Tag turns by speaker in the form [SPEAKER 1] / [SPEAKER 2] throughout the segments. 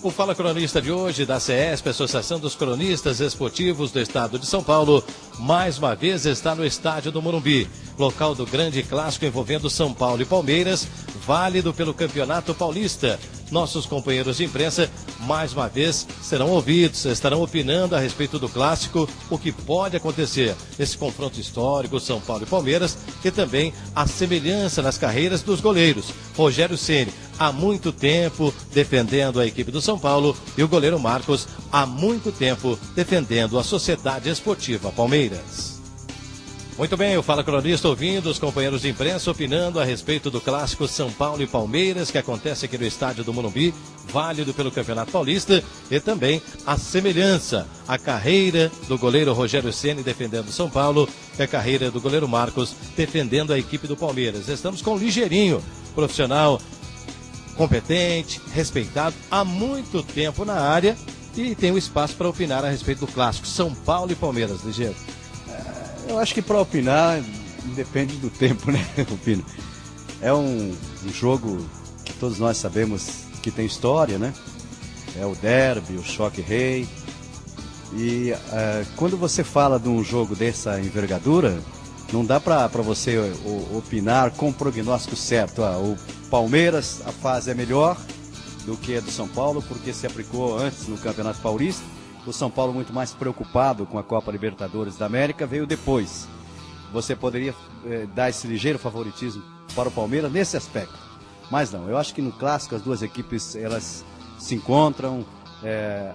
[SPEAKER 1] O Fala Cronista de hoje da CESP, Associação dos Cronistas Esportivos do Estado de São Paulo, mais uma vez está no estádio do Morumbi, local do grande clássico envolvendo São Paulo e Palmeiras, válido pelo Campeonato Paulista. Nossos companheiros de imprensa, mais uma vez, serão ouvidos, estarão opinando a respeito do clássico, o que pode acontecer nesse confronto histórico São Paulo e Palmeiras, e também a semelhança nas carreiras dos goleiros. Rogério Ceni, há muito tempo defendendo a equipe do São Paulo, e o goleiro Marcos, há muito tempo defendendo a Sociedade Esportiva Palmeiras. Muito bem, o Fala Cronista ouvindo os companheiros de imprensa opinando a respeito do clássico São Paulo e Palmeiras, que acontece aqui no estádio do Morumbi, válido pelo Campeonato Paulista, e também a semelhança, a carreira do goleiro Rogério Ceni defendendo o São Paulo e a carreira do goleiro Marcos defendendo a equipe do Palmeiras. Estamos com o Ligeirinho, profissional competente, respeitado há muito tempo na área e tem o espaço para opinar a respeito do clássico São Paulo e Palmeiras, Ligeiro.
[SPEAKER 2] Eu acho que para opinar depende do tempo, né, Opino? É um jogo que todos nós sabemos que tem história, né? É o derby, o choque rei. E quando você fala de um jogo dessa envergadura, não dá para você opinar com o prognóstico certo. O Palmeiras, a fase é melhor do que a do São Paulo, porque se aplicou antes no Campeonato Paulista. O São Paulo muito mais preocupado com a Copa Libertadores da América veio depois. Você poderia dar esse ligeiro favoritismo para o Palmeiras nesse aspecto. Mas não, eu acho que no clássico as duas equipes elas se encontram,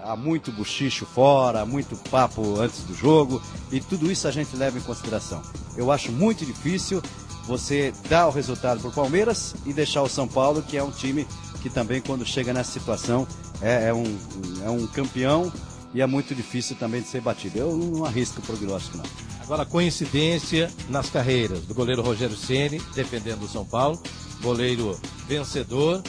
[SPEAKER 2] há muito bochicho fora, há muito papo antes do jogo, e tudo isso a gente leva em consideração. Eu acho muito difícil você dar o resultado para o Palmeiras e deixar o São Paulo, que é um time que também quando chega nessa situação é um campeão, e é muito difícil também de ser batido. Eu não arrisco o prognóstico, não.
[SPEAKER 1] Agora, coincidência nas carreiras do goleiro Rogério Ceni, defendendo o São Paulo, goleiro vencedor,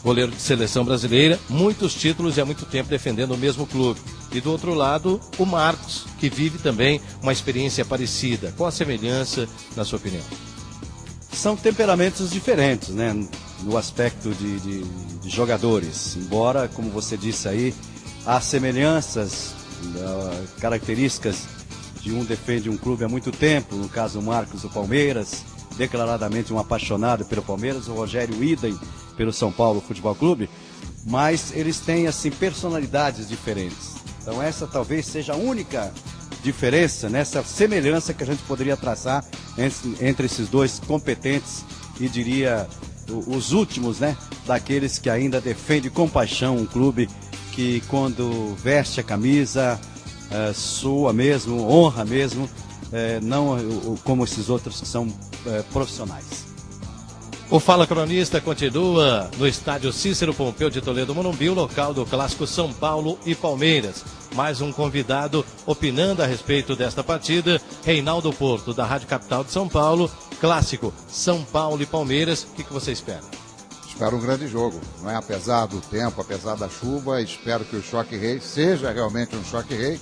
[SPEAKER 1] goleiro de seleção brasileira, muitos títulos e há muito tempo defendendo o mesmo clube. E do outro lado, o Marcos, que vive também uma experiência parecida. Qual a semelhança, na sua opinião?
[SPEAKER 2] São temperamentos diferentes, né? No aspecto de jogadores. Embora, como você disse aí, há semelhanças, características de um defende um clube há muito tempo, no caso o Marcos do Palmeiras, declaradamente um apaixonado pelo Palmeiras, o Rogério idem pelo São Paulo Futebol Clube, mas eles têm assim personalidades diferentes. Então essa talvez seja a única diferença nessa semelhança que a gente poderia traçar entre esses dois competentes e diria os últimos, né, daqueles que ainda defendem com paixão um clube que quando veste a camisa, sua mesmo, honra mesmo, não como esses outros que são profissionais.
[SPEAKER 1] O Fala Cronista continua no estádio Cícero Pompeu de Toledo, Morumbi, o local do clássico São Paulo e Palmeiras. Mais um convidado opinando a respeito desta partida, Reinaldo Porto, da Rádio Capital de São Paulo. Clássico São Paulo e Palmeiras, o que você espera?
[SPEAKER 3] Espero um grande jogo, não é? Apesar do tempo, apesar da chuva, espero que o choque rei seja realmente um choque rei,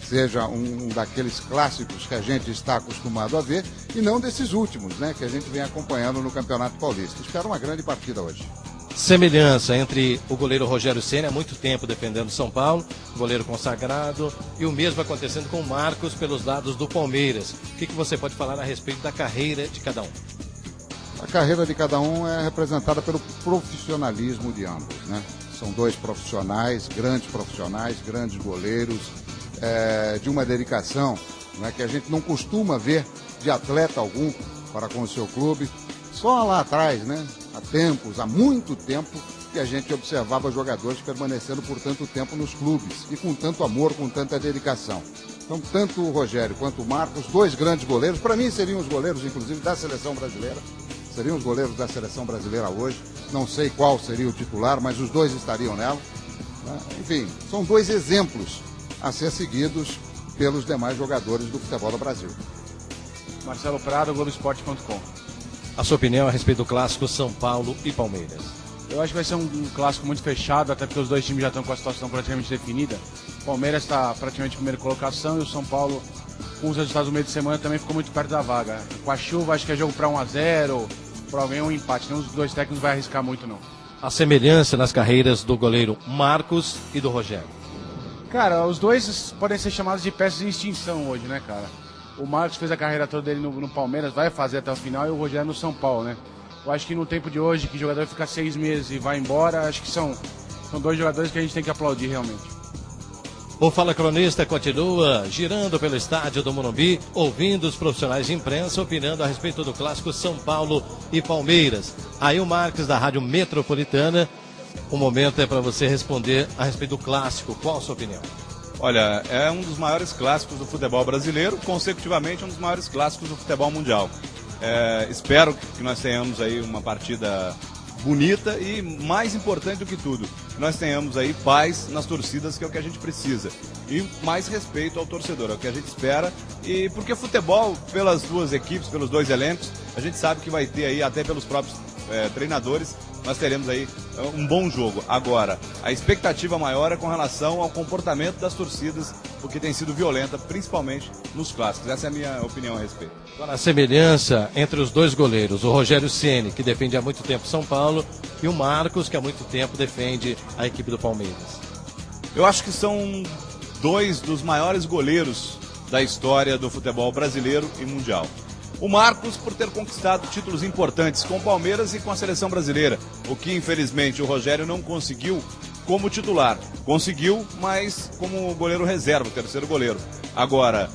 [SPEAKER 3] seja um daqueles clássicos que a gente está acostumado a ver e não desses últimos, né, que a gente vem acompanhando no Campeonato Paulista. Espero uma grande partida hoje.
[SPEAKER 1] Semelhança entre o goleiro Rogério Ceni, há muito tempo defendendo o São Paulo, goleiro consagrado, e o mesmo acontecendo com o Marcos pelos lados do Palmeiras. O que você pode falar a respeito da carreira de cada um?
[SPEAKER 3] A carreira de cada um é representada pelo profissionalismo de ambos, né? São dois profissionais, grandes goleiros, de uma dedicação, né, que a gente não costuma ver de atleta algum para com o seu clube. Só lá atrás, né, há muito tempo, que a gente observava jogadores permanecendo por tanto tempo nos clubes e com tanto amor, com tanta dedicação. Então, tanto o Rogério quanto o Marcos, dois grandes goleiros, para mim seriam os goleiros, inclusive, da seleção brasileira. Seriam os goleiros da seleção brasileira hoje. Não sei qual seria o titular, mas os dois estariam nela. Enfim, são dois exemplos a ser seguidos pelos demais jogadores do futebol do Brasil.
[SPEAKER 4] Marcelo Prado, Globoesporte.com.
[SPEAKER 1] A sua opinião a respeito do clássico São Paulo e Palmeiras?
[SPEAKER 4] Eu acho que vai ser um clássico muito fechado, até porque os dois times já estão com a situação praticamente definida. O Palmeiras está praticamente em primeira colocação e o São Paulo, com os resultados do meio de semana, também ficou muito perto da vaga. Com a chuva, acho que é jogo para 1-0, para alguém um empate. Nenhum dos dois técnicos vai arriscar muito, não.
[SPEAKER 1] a semelhança nas carreiras do goleiro Marcos e do Rogério?
[SPEAKER 4] Cara, os dois podem ser chamados de peças em extinção hoje, né, cara? O Marcos fez a carreira toda dele no Palmeiras, vai fazer até o final, e o Rogério no São Paulo, né? Eu acho que no tempo de hoje, que o jogador fica 6 meses e vai embora, acho que são dois jogadores que a gente tem que aplaudir realmente.
[SPEAKER 1] O Fala Cronista continua girando pelo estádio do Morumbi, ouvindo os profissionais de imprensa opinando a respeito do clássico São Paulo e Palmeiras. Aí o Marques, da Rádio Metropolitana, o momento é para você responder a respeito do clássico. Qual a sua opinião?
[SPEAKER 5] Olha, é um dos maiores clássicos do futebol brasileiro, consecutivamente um dos maiores clássicos do futebol mundial. Espero que nós tenhamos aí uma partida bonita e, mais importante do que tudo, que nós tenhamos aí paz nas torcidas, que é o que a gente precisa, e mais respeito ao torcedor, é o que a gente espera, e porque futebol, pelas duas equipes, pelos dois elencos, a gente sabe que vai ter aí, até pelos próprios treinadores, nós teremos aí um bom jogo. Agora, a expectativa maior é com relação ao comportamento das torcidas, porque tem sido violenta, principalmente nos clássicos. Essa é a minha opinião a respeito.
[SPEAKER 1] Agora, a semelhança entre os dois goleiros, o Rogério Ceni, que defende há muito tempo São Paulo, e o Marcos, que há muito tempo defende a equipe do Palmeiras.
[SPEAKER 5] Eu acho que são dois dos maiores goleiros da história do futebol brasileiro e mundial. O Marcos, por ter conquistado títulos importantes com o Palmeiras e com a seleção brasileira, o que infelizmente o Rogério não conseguiu como titular. Conseguiu, mas como goleiro reserva, o terceiro goleiro. Agora,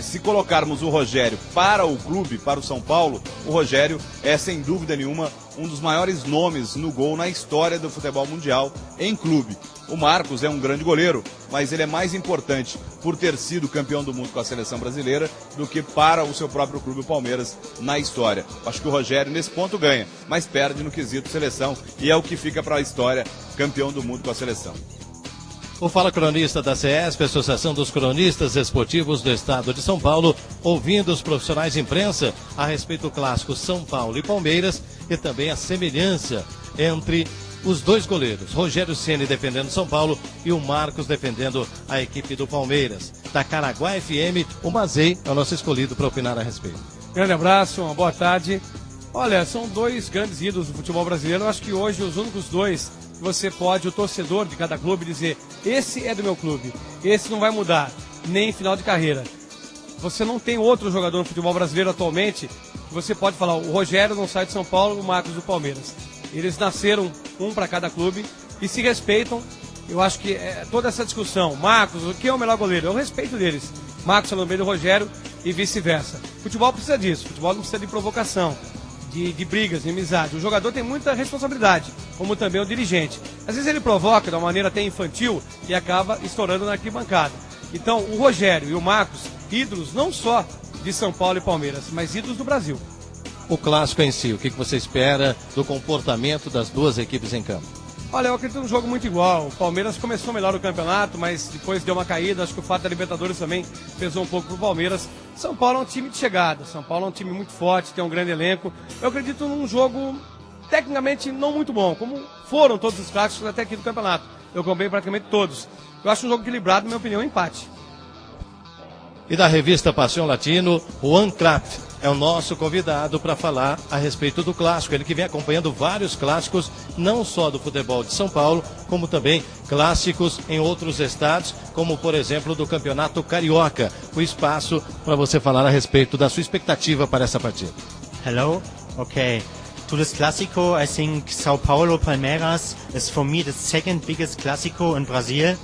[SPEAKER 5] se colocarmos o Rogério para o clube, para o São Paulo, o Rogério é sem dúvida nenhuma um dos maiores nomes no gol na história do futebol mundial em clube. O Marcos é um grande goleiro, mas ele é mais importante por ter sido campeão do mundo com a seleção brasileira do que para o seu próprio clube, o Palmeiras, na história. Acho que o Rogério nesse ponto ganha, mas perde no quesito seleção e é o que fica para a história, campeão do mundo com a seleção.
[SPEAKER 1] O Fala Cronista da CESP, Associação dos Cronistas Esportivos do Estado de São Paulo, ouvindo os profissionais de imprensa a respeito do clássico São Paulo e Palmeiras e também a semelhança entre os dois goleiros, Rogério Ceni defendendo São Paulo e o Marcos defendendo a equipe do Palmeiras. Da Caraguá FM, o Mazei é o nosso escolhido para opinar a respeito.
[SPEAKER 6] Grande abraço, uma boa tarde. Olha, são dois grandes ídolos do futebol brasileiro. Eu acho que hoje os únicos dois que você pode, o torcedor de cada clube, dizer: esse é do meu clube, esse não vai mudar, nem em final de carreira. Você não tem outro jogador no futebol brasileiro atualmente que você pode falar: o Rogério não sai de São Paulo, o Marcos do Palmeiras. Eles nasceram um para cada clube e se respeitam. Eu acho que toda essa discussão, Marcos, quem é o melhor goleiro? Eu respeito deles. Marcos é no meio do Rogério e vice-versa. Futebol precisa disso, futebol não precisa de provocação, de brigas, de amizade. O jogador tem muita responsabilidade, como também o dirigente. Às vezes ele provoca de uma maneira até infantil e acaba estourando na arquibancada. Então, o Rogério e o Marcos, ídolos não só de São Paulo e Palmeiras, mas ídolos do Brasil.
[SPEAKER 1] O clássico em si, o que você espera do comportamento das duas equipes em campo?
[SPEAKER 6] Olha, eu acredito num jogo muito igual. O Palmeiras começou melhor o campeonato, mas depois deu uma caída. Acho que o fato da Libertadores também pesou um pouco pro Palmeiras. São Paulo é um time de chegada. São Paulo é um time muito forte, tem um grande elenco. Eu acredito num jogo tecnicamente não muito bom, como foram todos os clássicos até aqui do campeonato. Eu comprei praticamente todos. Eu acho um jogo equilibrado, na minha opinião, empate.
[SPEAKER 1] E da revista Passion Latino, Juan Kraft é o nosso convidado para falar a respeito do clássico. Ele que vem acompanhando vários clássicos, não só do futebol de São Paulo, como também clássicos em outros estados, como por exemplo do Campeonato Carioca. O espaço para você falar a respeito da sua expectativa para essa partida.
[SPEAKER 7] Hello, okay. To this Clásico, I think São Paulo Palmeiras is for me the second biggest Clásico in Brazil.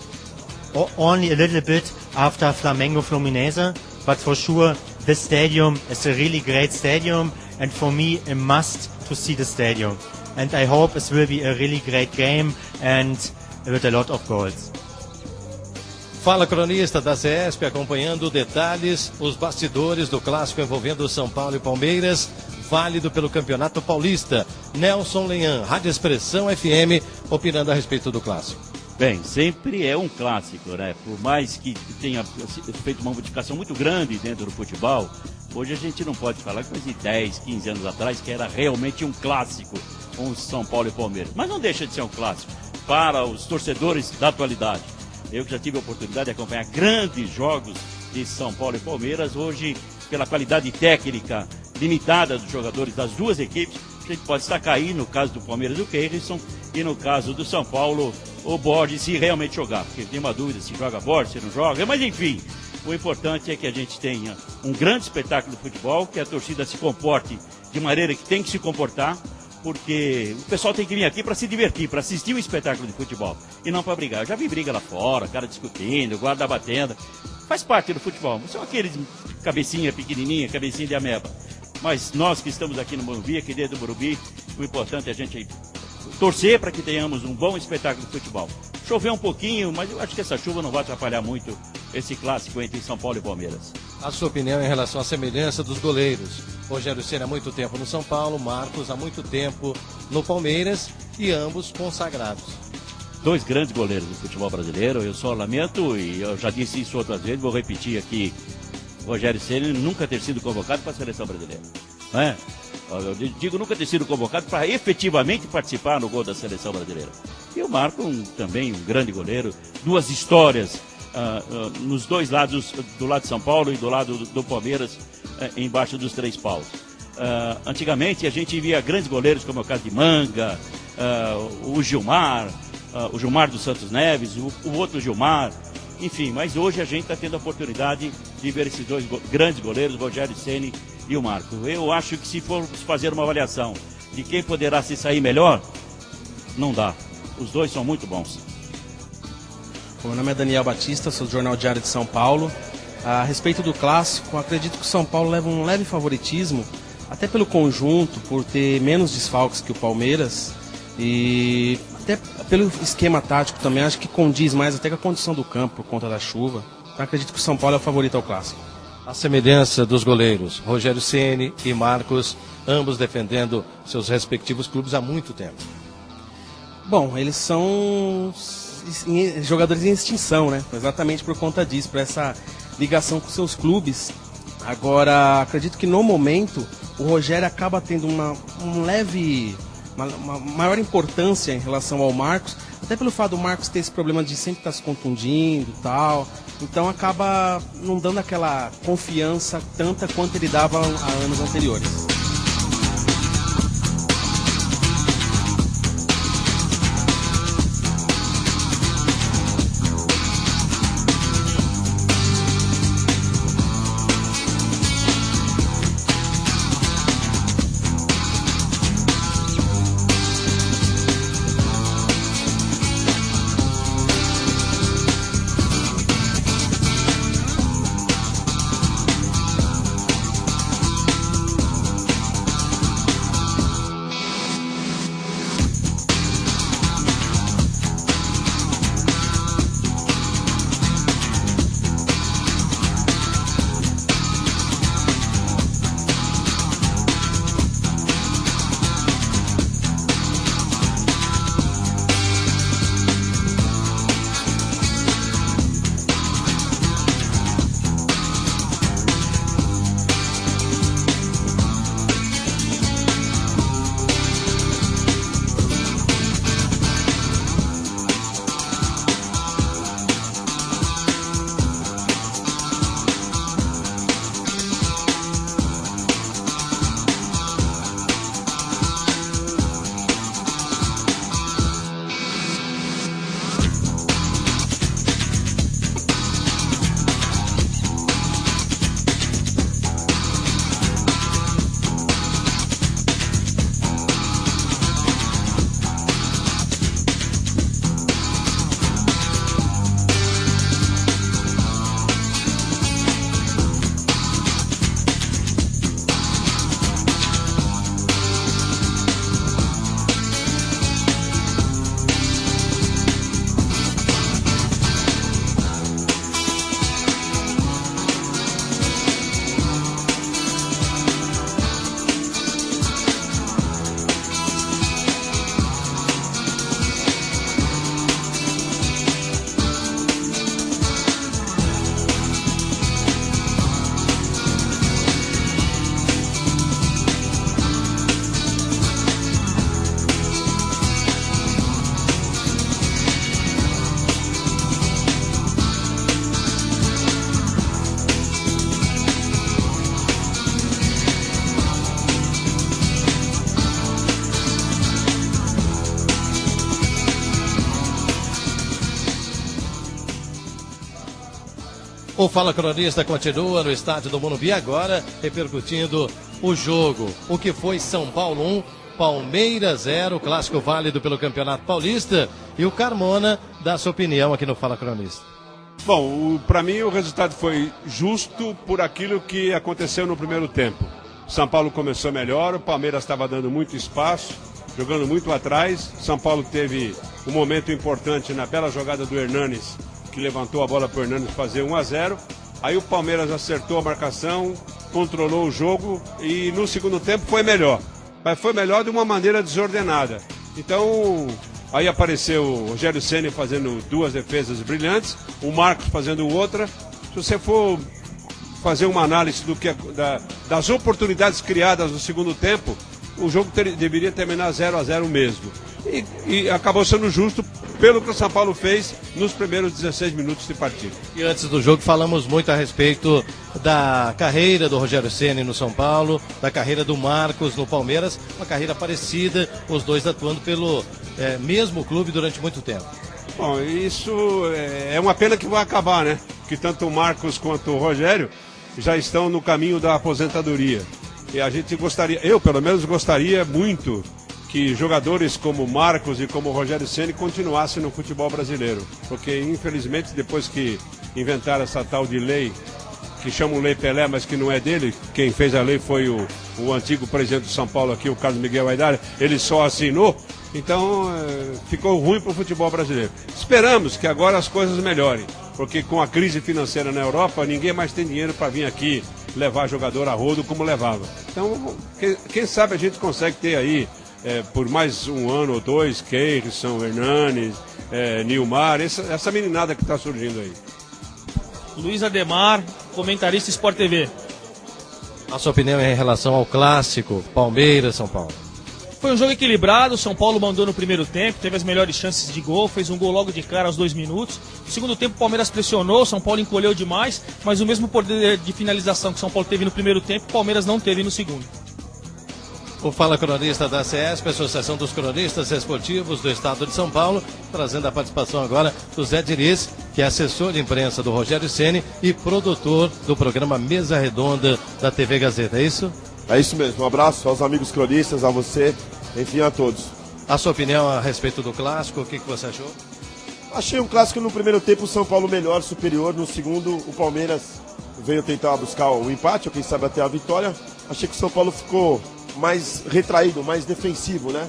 [SPEAKER 7] Only a little bit after Flamengo Fluminense, but for sure this stadium is a really great stadium, and for me a must to see the stadium. And I hope it will be a really great game and with a lot of goals.
[SPEAKER 1] Fala Cronista da CESP, acompanhando detalhes, os bastidores do clássico envolvendo São Paulo e Palmeiras, válido pelo Campeonato Paulista. Nelson Leão, Rádio Expressão FM, opinando a respeito do clássico.
[SPEAKER 8] Bem, sempre é um clássico, né? Por mais que tenha feito uma modificação muito grande dentro do futebol, hoje a gente não pode falar que fazia 10, 15 anos atrás que era realmente um clássico com São Paulo e Palmeiras. Mas não deixa de ser um clássico para os torcedores da atualidade. Eu que já tive a oportunidade de acompanhar grandes jogos de São Paulo e Palmeiras, hoje, pela qualidade técnica limitada dos jogadores das duas equipes, A gente pode destacar aí, no caso do Palmeiras, o Keirson, e no caso do São Paulo, o Borges, se realmente jogar. Porque tem uma dúvida se joga Borges, se não joga, mas enfim, o importante é que a gente tenha um grande espetáculo de futebol, que a torcida se comporte de maneira que tem que se comportar, porque o pessoal tem que vir aqui para se divertir, para assistir um espetáculo de futebol, e não para brigar. Eu já vi briga lá fora, cara discutindo, guarda batendo, faz parte do futebol. São aqueles cabecinha pequenininha, cabecinha de ameba. Mas nós que estamos aqui no Morumbi, aqui dentro do Morumbi, o importante é a gente torcer para que tenhamos um bom espetáculo de futebol. Choveu um pouquinho, mas eu acho que essa chuva não vai atrapalhar muito esse clássico entre São Paulo e Palmeiras.
[SPEAKER 1] A sua opinião em relação à semelhança dos goleiros? Rogério Ceni há muito tempo no São Paulo, Marcos há muito tempo no Palmeiras e ambos consagrados.
[SPEAKER 8] Dois grandes goleiros do futebol brasileiro, eu só lamento, e eu já disse isso outras vezes, vou repetir aqui, Rogério Ceni nunca ter sido convocado para a seleção brasileira. Não é? Eu digo nunca ter sido convocado para efetivamente participar no gol da seleção brasileira. E o Marco também um grande goleiro, duas histórias nos dois lados, do lado de São Paulo e do lado do Palmeiras, embaixo dos três paus. Antigamente a gente via grandes goleiros como é o caso de Manga, o Gilmar dos Santos Neves, o outro Gilmar, enfim, mas hoje a gente está tendo a oportunidade de ver esses dois grandes goleiros, Rogério Ceni e o Marco. Eu acho que se formos fazer uma avaliação de quem poderá se sair melhor, não dá. Os dois são muito bons.
[SPEAKER 9] Meu nome é Daniel Batista, sou do Jornal Diário de São Paulo. A respeito do clássico, acredito que o São Paulo leva um leve favoritismo, até pelo conjunto, por ter menos desfalques que o Palmeiras e até pelo esquema tático também, acho que condiz mais até com a condição do campo por conta da chuva. Então acredito que o São Paulo é o favorito ao clássico.
[SPEAKER 1] A semelhança dos goleiros, Rogério Ceni e Marcos, ambos defendendo seus respectivos clubes há muito tempo.
[SPEAKER 9] Bom, eles são jogadores em extinção, né? Exatamente por conta disso, por essa ligação com seus clubes. Agora, acredito que no momento o Rogério acaba tendo uma maior importância em relação ao Marcos, até pelo fato do Marcos ter esse problema de sempre estar se contundindo e tal. Então acaba não dando aquela confiança tanta quanto ele dava há anos anteriores.
[SPEAKER 1] O Fala Cronista continua no estádio do Morumbi, agora repercutindo o jogo. O que foi São Paulo 1, Palmeiras 0, clássico válido pelo Campeonato Paulista. E o Carmona dá sua opinião aqui no Fala Cronista.
[SPEAKER 10] Bom, para mim o resultado foi justo por aquilo que aconteceu no primeiro tempo. São Paulo começou melhor, o Palmeiras estava dando muito espaço, jogando muito atrás. São Paulo teve um momento importante na bela jogada do Hernanes, que levantou a bola para o Hernanes fazer 1-0. Aí o Palmeiras acertou a marcação, controlou o jogo e no segundo tempo foi melhor. Mas foi melhor de uma maneira desordenada. Então, aí apareceu o Rogério Ceni fazendo 2 defesas brilhantes, o Marcos fazendo outra. Se você for fazer uma análise das oportunidades criadas no segundo tempo, o jogo deveria terminar 0-0 mesmo. E acabou sendo justo pelo que o São Paulo fez nos primeiros 16 minutos de partida.
[SPEAKER 1] E antes do jogo falamos muito a respeito da carreira do Rogério Ceni no São Paulo, da carreira do Marcos no Palmeiras, uma carreira parecida, os dois atuando pelo mesmo clube durante muito tempo.
[SPEAKER 10] Bom, isso é uma pena que vai acabar, né? Que tanto o Marcos quanto o Rogério já estão no caminho da aposentadoria. E a gente gostaria, eu pelo menos gostaria muito que jogadores como o Marcos e como o Rogério Ceni continuassem no futebol brasileiro. Porque, infelizmente, depois que inventaram essa tal de lei, que chamam Lei Pelé, mas que não é dele, quem fez a lei foi o antigo presidente de São Paulo aqui, o Carlos Miguel Aidar, ele só assinou, então ficou ruim para o futebol brasileiro. Esperamos que agora as coisas melhorem, porque com a crise financeira na Europa, ninguém mais tem dinheiro para vir aqui levar jogador a rodo como levava. Então, quem sabe a gente consegue ter aí, por mais um ano ou dois, Keirson, Hernanes, Nilmar, essa meninada que está surgindo aí.
[SPEAKER 11] Luiz Ademar, comentarista Sport TV.
[SPEAKER 1] A sua opinião em relação ao clássico Palmeiras-São Paulo?
[SPEAKER 11] Foi um jogo equilibrado, o São Paulo mandou no primeiro tempo, teve as melhores chances de gol, fez um gol logo de cara aos 2 minutos. No segundo tempo o Palmeiras pressionou, o São Paulo encolheu demais, mas o mesmo poder de finalização que o São Paulo teve no primeiro tempo, o Palmeiras não teve no segundo.
[SPEAKER 1] O Fala Cronista da CESP, Associação dos Cronistas Esportivos do Estado de São Paulo, trazendo a participação agora do Zé Diniz, que é assessor de imprensa do Rogério Ceni e produtor do programa Mesa Redonda da TV Gazeta, é isso?
[SPEAKER 12] É isso mesmo, um abraço aos amigos cronistas, a você, enfim, a todos.
[SPEAKER 1] A sua opinião a respeito do clássico, o que você achou?
[SPEAKER 12] Achei um clássico no primeiro tempo, o São Paulo melhor, superior, no segundo o Palmeiras veio tentar buscar o empate, ou quem sabe até a vitória. Achei que o São Paulo ficou mais retraído, mais defensivo, né?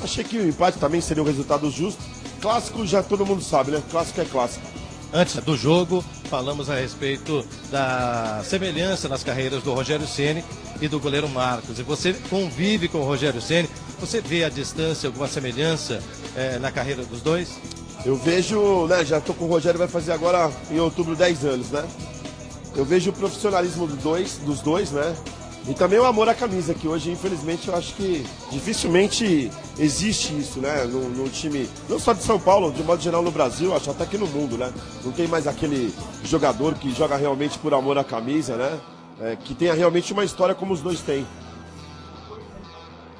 [SPEAKER 12] Achei que o empate também seria um resultado justo. Clássico já todo mundo sabe, né? Clássico é clássico.
[SPEAKER 1] Antes do jogo, falamos a respeito da semelhança nas carreiras do Rogério Ceni e do goleiro Marcos. E você convive com o Rogério Ceni, você vê a distância, alguma semelhança na carreira dos dois?
[SPEAKER 12] Eu vejo, né, já estou com o Rogério, vai fazer agora em outubro 10 anos, né? Eu vejo o profissionalismo dos dois, né? E também o amor à camisa, que hoje, infelizmente, eu acho que dificilmente existe isso, né? No time, não só de São Paulo, de modo geral no Brasil, acho até aqui no mundo, né? Não tem mais aquele jogador que joga realmente por amor à camisa, né? Que tenha realmente uma história como os dois têm.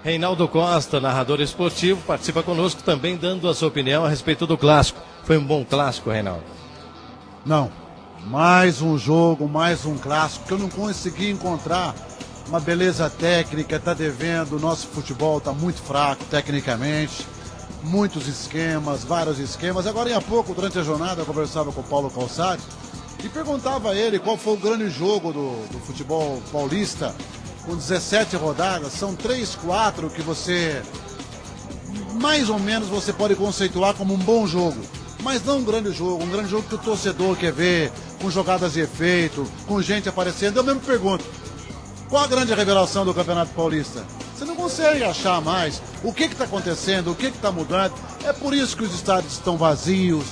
[SPEAKER 1] Reinaldo Costa, narrador esportivo, participa conosco também dando a sua opinião a respeito do clássico. Foi um bom clássico, Reinaldo?
[SPEAKER 13] Não. Mais um jogo, mais um clássico que eu não consegui encontrar uma beleza técnica, tá devendo, o nosso futebol tá muito fraco tecnicamente, muitos esquemas, vários esquemas. Agora, há pouco, durante a jornada, eu conversava com o Paulo Calçade e perguntava a ele qual foi o grande jogo do futebol paulista, com 17 rodadas. São 3, 4 que você, mais ou menos, você pode conceituar como um bom jogo, mas não um grande jogo que o torcedor quer ver, com jogadas de efeito, com gente aparecendo. Eu mesmo pergunto, qual a grande revelação do Campeonato Paulista? Você não consegue achar mais o que está acontecendo, o que está mudando. É por isso que os estádios estão vazios,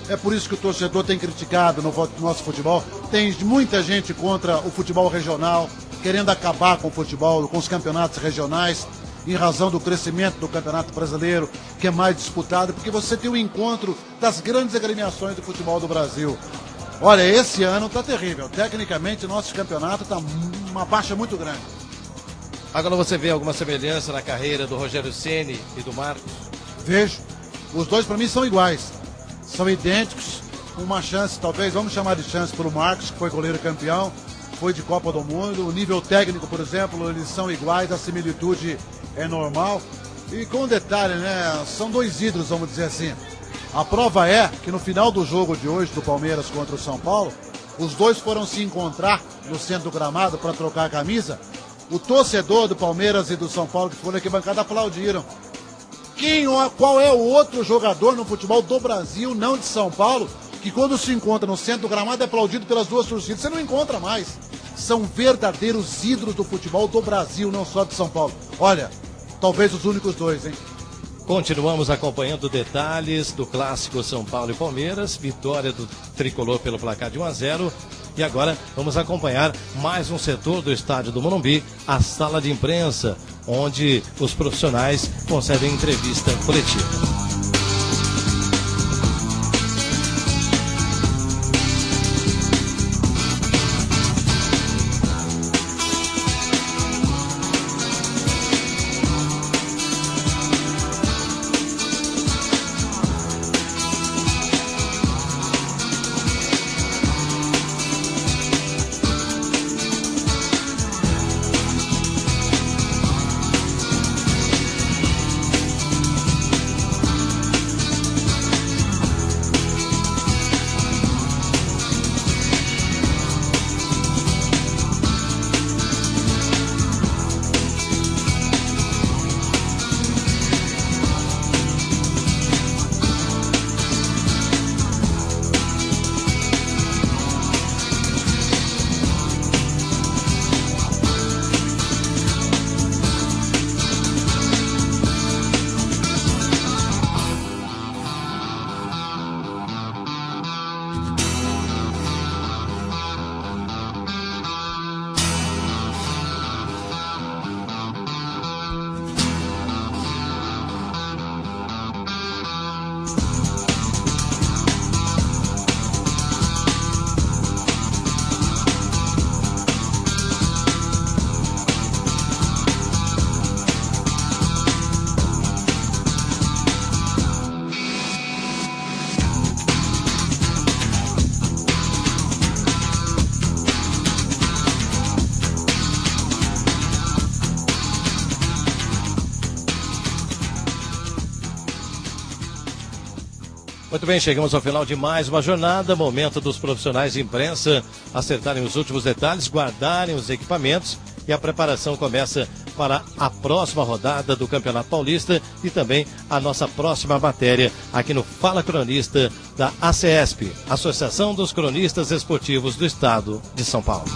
[SPEAKER 13] é por isso que o torcedor tem criticado no nosso futebol. Tem muita gente contra o futebol regional, querendo acabar com o futebol, com os campeonatos regionais, em razão do crescimento do Campeonato Brasileiro, que é mais disputado, porque você tem o encontro das grandes agremiações do futebol do Brasil. Olha, esse ano está terrível. Tecnicamente, nosso campeonato está uma baixa muito grande.
[SPEAKER 1] Agora você vê alguma semelhança na carreira do Rogério Ceni e do Marcos?
[SPEAKER 13] Vejo. Os dois, para mim, são iguais. São idênticos. uma chance, talvez, vamos chamar de chance para o Marcos, que foi goleiro campeão, foi de Copa do Mundo. O nível técnico, por exemplo, eles são iguais, a similitude é normal. E com um detalhe, né? São dois ídolos, vamos dizer assim. A prova é que no final do jogo de hoje, do Palmeiras contra o São Paulo, os dois foram se encontrar no centro do gramado para trocar a camisa. O torcedor do Palmeiras e do São Paulo que foram na arquibancada aplaudiram. Qual é o outro jogador no futebol do Brasil, não de São Paulo, que quando se encontra no centro do gramado é aplaudido pelas duas torcidas? Você não encontra mais. São verdadeiros ídolos do futebol do Brasil, não só de São Paulo. Olha, talvez os únicos dois, hein?
[SPEAKER 1] Continuamos acompanhando detalhes do clássico São Paulo e Palmeiras, vitória do tricolor pelo placar de 1-0. E agora vamos acompanhar mais um setor do estádio do Morumbi, a sala de imprensa, onde os profissionais concedem entrevista coletiva. Muito bem, chegamos ao final de mais uma jornada, momento dos profissionais de imprensa acertarem os últimos detalhes, guardarem os equipamentos e a preparação começa para a próxima rodada do Campeonato Paulista e também a nossa próxima matéria aqui no Fala Cronista da ACESP, Associação dos Cronistas Esportivos do Estado de São Paulo.